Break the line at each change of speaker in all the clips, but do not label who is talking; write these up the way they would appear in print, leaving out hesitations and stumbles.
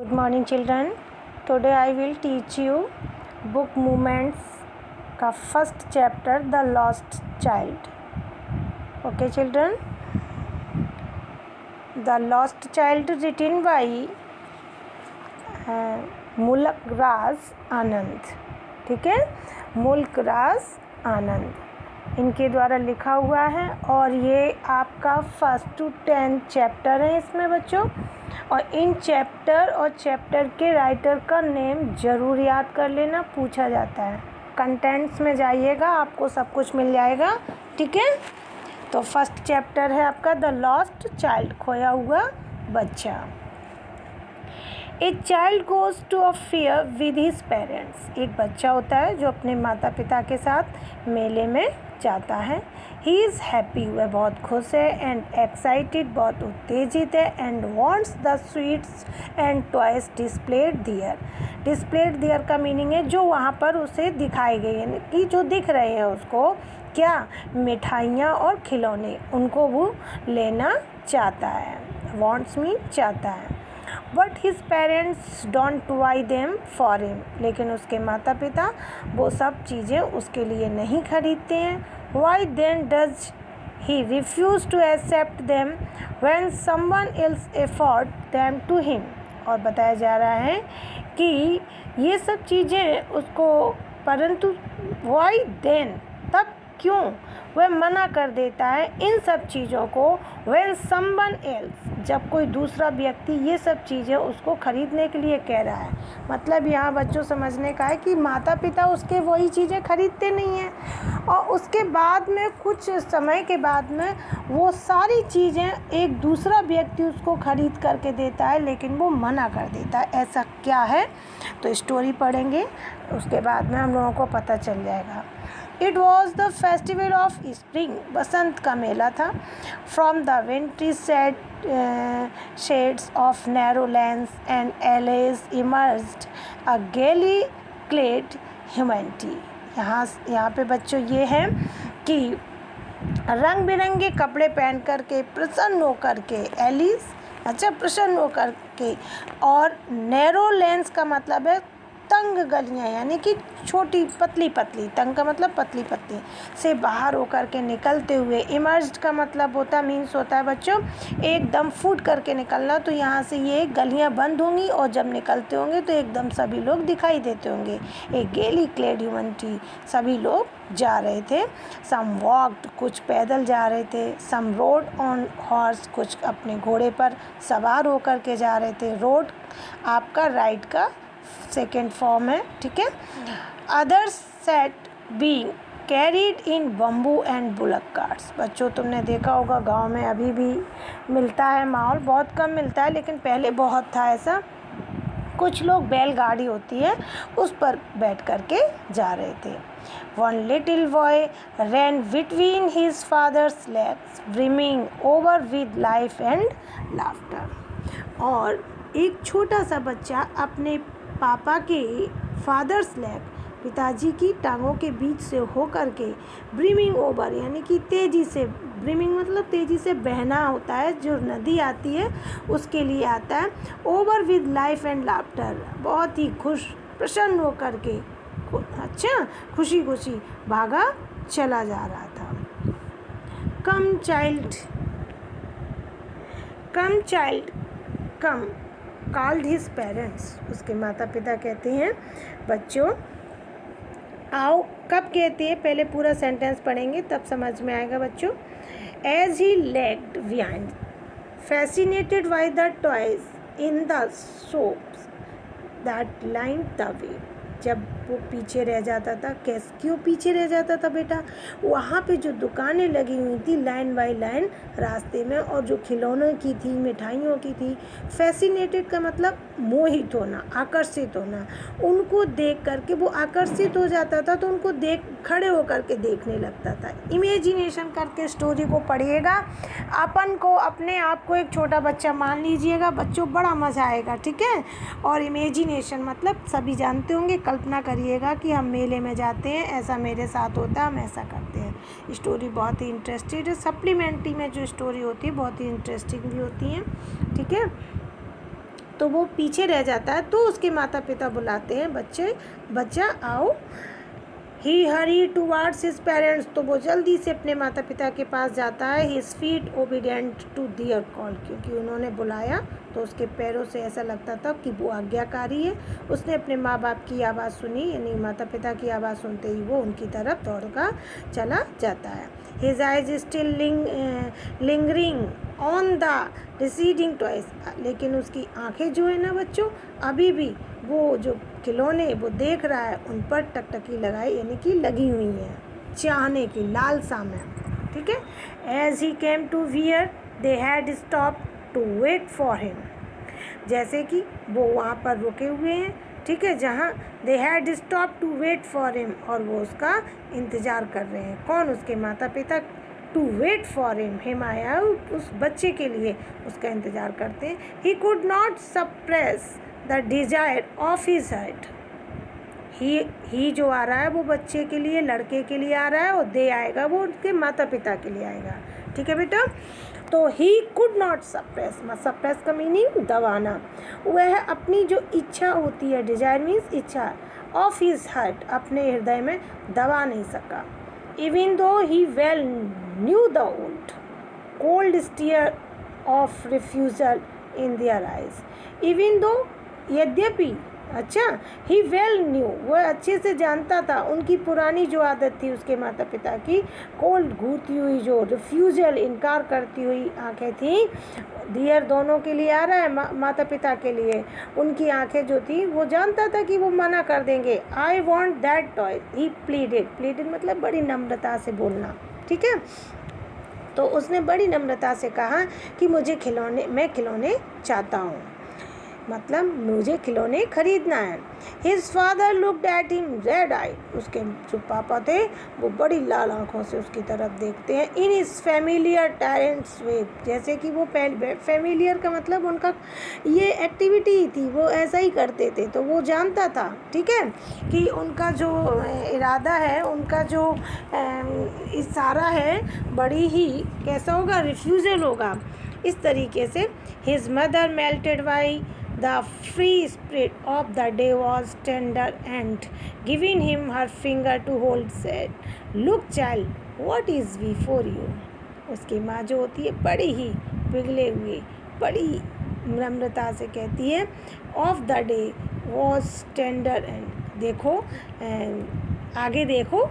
Good morning children. Today I will teach you book movements का first chapter The Lost Child. Okay children. The Lost Child written by मुल्क राज आनंद. ठीक है, मुल्क राज आनंद इनके द्वारा लिखा हुआ है और ये आपका 1st to 10th चैप्टर है इसमें बच्चों. और इन चैप्टर और चैप्टर के राइटर का नेम ज़रूर याद कर लेना, पूछा जाता है. कंटेंट्स में जाइएगा आपको सब कुछ मिल जाएगा. ठीक है, तो फर्स्ट चैप्टर है आपका द लॉस्ट चाइल्ड, खोया हुआ बच्चा. A child goes to a fair with his parents. एक बच्चा होता है जो अपने माता पिता के साथ मेले में जाता है. ही इज़ हैप्पी, वह बहुत खुश है. एंड एक्साइटेड, बहुत उत्तेजित है. And wants the sweets and toys displayed there. Displayed there का मीनिंग है जो वहाँ पर उसे दिखाई गई है कि जो दिख रहे हैं उसको, क्या मिठाइयाँ और खिलौने, उनको वो लेना चाहता है. वॉन्ट्स मीन चाहता है. But his parents don't buy them for him. लेकिन उसके माता पिता वो सब चीज़ें उसके लिए नहीं खरीदते हैं. Why then does he refuse to accept them when someone else afford them to him. और बताया जा रहा है कि ये सब चीज़ें उसको, परंतु वाई देन, तब क्यों वह मना कर देता है इन सब चीज़ों को. व्हेन समवन एल्स, जब कोई दूसरा व्यक्ति ये सब चीज़ें उसको ख़रीदने के लिए कह रहा है. मतलब यहाँ बच्चों समझने का है कि माता पिता उसके वही चीज़ें खरीदते नहीं हैं और उसके बाद में कुछ समय के बाद में वो सारी चीज़ें एक दूसरा व्यक्ति उसको ख़रीद करके देता है, लेकिन वो मना कर देता है. ऐसा क्या है, तो स्टोरी पढ़ेंगे, उसके बाद में हम लोगों को पता चल जाएगा. It was the festival of spring. Basant का मेला था. From the wintry shades of narrow lands and alleys emerged a gaily clad humanity. यहाँ पे बच्चों ये है कि रंग बिरंगे कपड़े पहन करके, प्रसन्न होकर के, एलिस अच्छा प्रसन्न होकर के, और नैरो लेंस का मतलब है तंग गलियाँ, यानी कि छोटी पतली पतली, तंग का मतलब पतली पतली से बाहर होकर के निकलते हुए. इमर्ज्ड का मतलब होता मीन्स होता है बच्चों एकदम फूट करके निकलना. तो यहाँ से ये गलियाँ बंद होंगी और जब निकलते होंगे तो एकदम सभी लोग दिखाई देते होंगे. एक गेली क्लेड ह्यूमैनिटी, सभी लोग जा रहे थे. सम वॉक्ड, कुछ पैदल जा रहे थे. सम रोड ऑन हॉर्स, कुछ अपने घोड़े पर सवार होकर के जा रहे थे. रोड आपका राइड का सेकेंड फॉर्म है. ठीक है. Others set being carried in bamboo and bullock carts. बच्चों तुमने देखा होगा गांव में अभी भी मिलता है, माहौल बहुत कम मिलता है लेकिन पहले बहुत था ऐसा. कुछ लोग बैलगाड़ी होती है उस पर बैठ करके जा रहे थे. One little boy ran between his father's legs brimming over with life and laughter. और एक छोटा सा बच्चा अपने पापा के फादर्स लेग, पिताजी की टांगों के बीच से होकर के, ब्रिमिंग ओवर यानी कि तेज़ी से, ब्रिमिंग मतलब तेज़ी से बहना होता है, जो नदी आती है उसके लिए आता है. Over with life and laughter, बहुत ही खुश प्रसन्न होकर के, अच्छा खुशी खुशी भागा चला जा रहा था. कम चाइल्ड कम कॉल्ड हिज पेरेंट्स. उसके माता पिता कहते हैं बच्चों आओ. कब कहते हैं, पहले पूरा सेंटेंस पढ़ेंगे तब समझ में आएगा बच्चों. As he lagged behind fascinated by the toys in the shops that line the way. जब वो पीछे रह जाता था, क्यों पीछे रह जाता था बेटा, वहाँ पे जो दुकानें लगी हुई थी लाइन बाय लाइन रास्ते में, और जो खिलौनों की थी, मिठाइयों की थी. फैसिनेटेड का मतलब मोहित होना, आकर्षित होना. उनको देख करके वो आकर्षित हो जाता था तो उनको खड़े होकर के देखने लगता था. इमेजिनेशन करके स्टोरी को पढ़िएगा. अपन को, अपने आप को एक छोटा बच्चा मान लीजिएगा बच्चों, बड़ा मज़ा आएगा. ठीक है. और इमेजिनेशन मतलब सभी जानते होंगे, कल्पना करिएगा कि हम मेले में जाते हैं, ऐसा मेरे साथ होता है, हम ऐसा करते हैं. स्टोरी बहुत ही इंटरेस्टेड है. सप्लीमेंट्री में जो स्टोरी होती है बहुत ही इंटरेस्टिंग भी होती हैं. ठीक है. तो वो पीछे रह जाता है, तो उसके माता पिता बुलाते हैं, बच्चा आओ। ही हरी टूवार्ड्स हिज पेरेंट्स, तो वो जल्दी से अपने माता पिता के पास जाता है। His feet obedient to their call, क्योंकि उन्होंने बुलाया तो उसके पैरों से ऐसा लगता था कि वो आज्ञाकारी है। उसने अपने माँ बाप की आवाज़ सुनी, यानी माता पिता की आवाज़ सुनते ही वो उनकी तरफ दौड़कर चला जाता है। His eyes still lingering on the receding toys, लेकिन उसकी आंखें जो है ना बच्चों, अभी भी वो जो खिलौने वो देख रहा है उन पर टकटकी लगाई, यानी कि लगी हुई हैं, चाहने की लालसा में। ठीक है। As he came to where they had stop to wait for him, जैसे कि वो वहाँ पर रुके हुए हैं, ठीक है, जहाँ they had stop to wait for him, और वो उसका इंतज़ार कर रहे हैं। कौन? उसके माता पिता। टू वेट फॉर हिम आया उस बच्चे के लिए उसका इंतज़ार करते हैं। He could not suppress the desire of his heart, he जो आ रहा है वो बच्चे के लिए, लड़के के लिए आ रहा है, और दे आएगा वो उसके माता पिता के लिए आएगा। ठीक है बेटा। तो ही कुड नॉट सप्रेस का मीनिंग दबाना। वह अपनी जो इच्छा होती है, डिजायर मीन्स इच्छा, ऑफ हिज हार्ट, अपने हृदय में दबा नहीं सका। Even though he well knew the old cold stare of refusal in their eyes. Even though, यद्यपि, अच्छा, ही वेल न्यू, वह अच्छे से जानता था उनकी पुरानी जो आदत थी उसके माता पिता की, कोल्ड, घूरती हुई, जो रिफ्यूजल, इनकार करती हुई आंखें थी। डियर दोनों के लिए आ रहा है, माता पिता के लिए, उनकी आंखें जो थी वो जानता था कि वो मना कर देंगे। I want that toy, he pleaded मतलब बड़ी नम्रता से बोलना। ठीक है। तो उसने बड़ी नम्रता से कहा कि मैं खिलौने चाहता हूँ, मतलब मुझे खिलौने खरीदना है। His father looked at him red eye, उसके जो पापा थे वो बड़ी लाल आंखों से उसकी तरफ देखते हैं। इन हिज फैमिलियर टैलेंट्स वे, जैसे कि वो फैमिलियर का मतलब उनका ये एक्टिविटी थी, वो ऐसा ही करते थे, तो वो जानता था, ठीक है, कि उनका जो इरादा है, उनका जो इशारा है, बड़ी ही कैसा होगा, रिफ्यूज़ल होगा। इस तरीके से his mother melted by the free spirit of the day was tender and giving him her finger to hold said, look child, what is before you। उसकी माँ जो होती है बड़ी ही पिघले हुए, बड़ी नम्रता से कहती है, of the day was tender and, देखो आगे देखो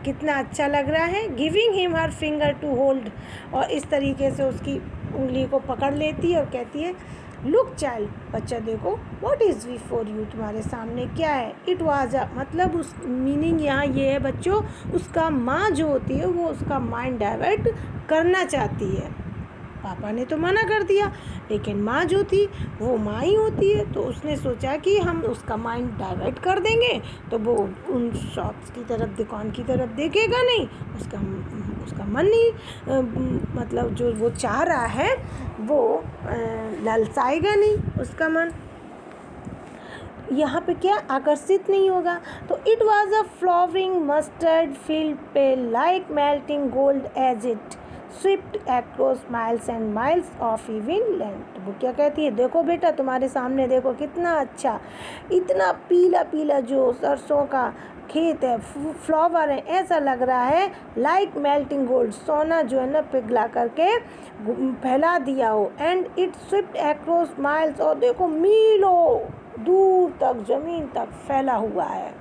कितना अच्छा लग रहा है। Giving him her finger to hold, और इस तरीके से उसकी उंगली को पकड़ लेती है और कहती है, लुक चाइल्ड, बच्चा देखो, व्हाट इज़ बिफोर यू, तुम्हारे सामने क्या है। इट वाज अ, मतलब उस मीनिंग यहाँ ये है बच्चों, उसका माँ जो होती है वो उसका माइंड डाइवर्ट करना चाहती है। पापा ने तो मना कर दिया, लेकिन माँ जो थी वो माँ ही होती है, तो उसने सोचा कि हम उसका माइंड डाइवर्ट कर देंगे तो वो उन शॉप्स की तरफ, दुकान की तरफ देखेगा नहीं, उसका मन नहीं, मतलब जो वो चाह रहा है वो ललचाएगा नहीं, उसका मन यहाँ पे क्या आकर्षित नहीं होगा। तो it was a flowering mustard field पे like melting gold as it swift across miles and miles of even land. वो क्या कहती है, देखो बेटा तुम्हारे सामने देखो कितना अच्छा, इतना पीला पीला जो सरसों का खेत है, फ्लावर है, ऐसा लग रहा है लाइक मेल्टिंग गोल्ड, सोना जो है ना पिघला करके फैला दिया हो। And it swift across miles, और देखो मीलों दूर तक, ज़मीन तक फैला हुआ है।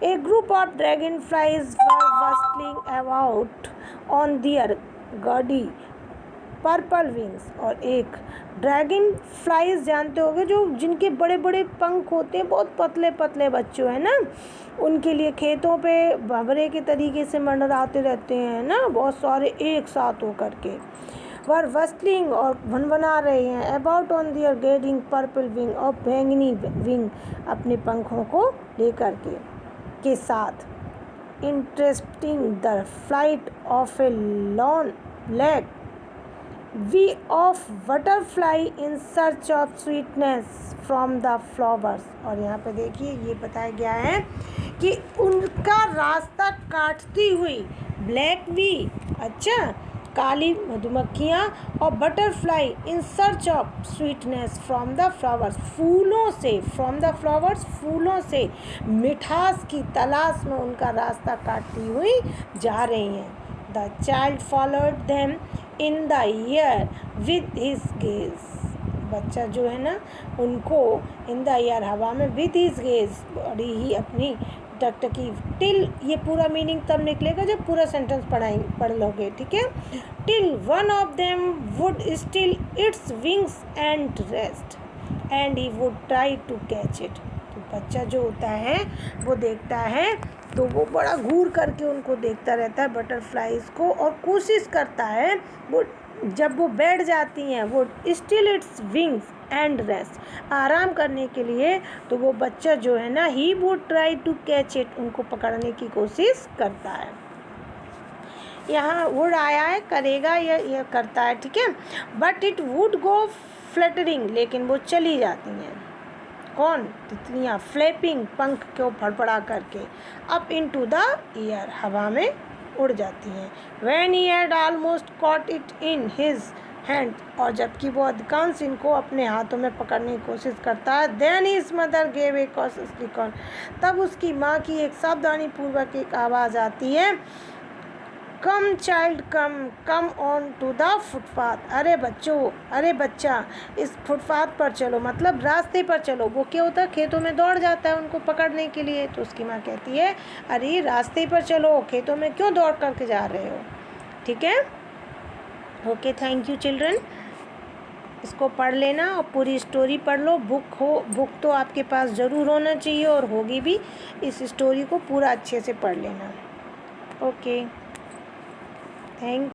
A group of dragonflies were whistling about on their gaudy purple wings, और एक ड्रैगन फ्लाइज जानते होगे जो जिनके बड़े बड़े पंख होते हैं, बहुत पतले पतले बच्चों हैं ना, उनके लिए खेतों पे भंवरे के तरीके से मंडराते रहते हैं ना, बहुत सारे एक साथ होकर के वर वस्टलिंग, और भनभना रहे हैं, about on their gadding purple wing, और बैंगनी विंग अपने पंखों को लेकर के साथ। Interesting the flight of a lawn lack we of butterfly in search of sweetness from the flowers. और यहाँ पे देखिए ये बताया गया है कि उनका रास्ता काटती हुई ब्लैक वी, अच्छा, काली मधुमक्खियाँ और butterfly in search of sweetness from the flowers, फूलों से, फ्रॉम द फ्लावर्स, फूलों से मिठास की तलाश में उनका रास्ता काटती हुई जा रही हैं। The child followed them in the air with his gaze, बच्चा जो है ना उनको इन द एयर, हवा में, विद हिज गेज, बड़ी ही अपनी टकटकी, टिल, ये पूरा मीनिंग तब निकलेगा जब पूरा सेंटेंस पढ़ लोगे, ठीक है। Till one of them would still its wings and rest and he would try to catch it. तो बच्चा जो होता है वो देखता है तो वो बड़ा घूर करके उनको देखता रहता है बटरफ्लाइज को, और कोशिश करता है, वो जब वो बैठ जाती हैं वो still its wings and rest, आराम करने के लिए, तो वो बच्चा जो है ना he would try to catch it, उनको पकड़ने की कोशिश करता है। यहाँ वुड आया है, करेगा, यह करता है, ठीक है। But it would go fluttering, लेकिन वो चली जाती हैं, कौन, तितलियाँ, फ्लैपिंग, पंख को फड़फड़ा करके, अप इनटू द एयर, हवा में उड़ जाती हैं। When he had almost caught it in his hand, और जबकि वो अधिकांश इनको अपने हाथों में पकड़ने की कोशिश करता है, then his mother gave a cautiously call, तब उसकी माँ की एक सावधानी पूर्वक एक आवाज़ आती है, come child come, come on to the footpath, अरे बच्चों, अरे बच्चा, इस फुटपाथ पर चलो, मतलब रास्ते पर चलो। वो क्या होता है, खेतों में दौड़ जाता है उनको पकड़ने के लिए, तो उसकी माँ कहती है अरे रास्ते पर चलो, खेतों में क्यों दौड़ करके जा रहे हो, ठीक है। ओके, थैंक यू चिल्ड्रन, इसको पढ़ लेना और पूरी स्टोरी पढ़ लो। बुक तो आपके पास ज़रूर होना चाहिए और होगी भी, इस स्टोरी को पूरा अच्छे से पढ़ लेना। Okay, thank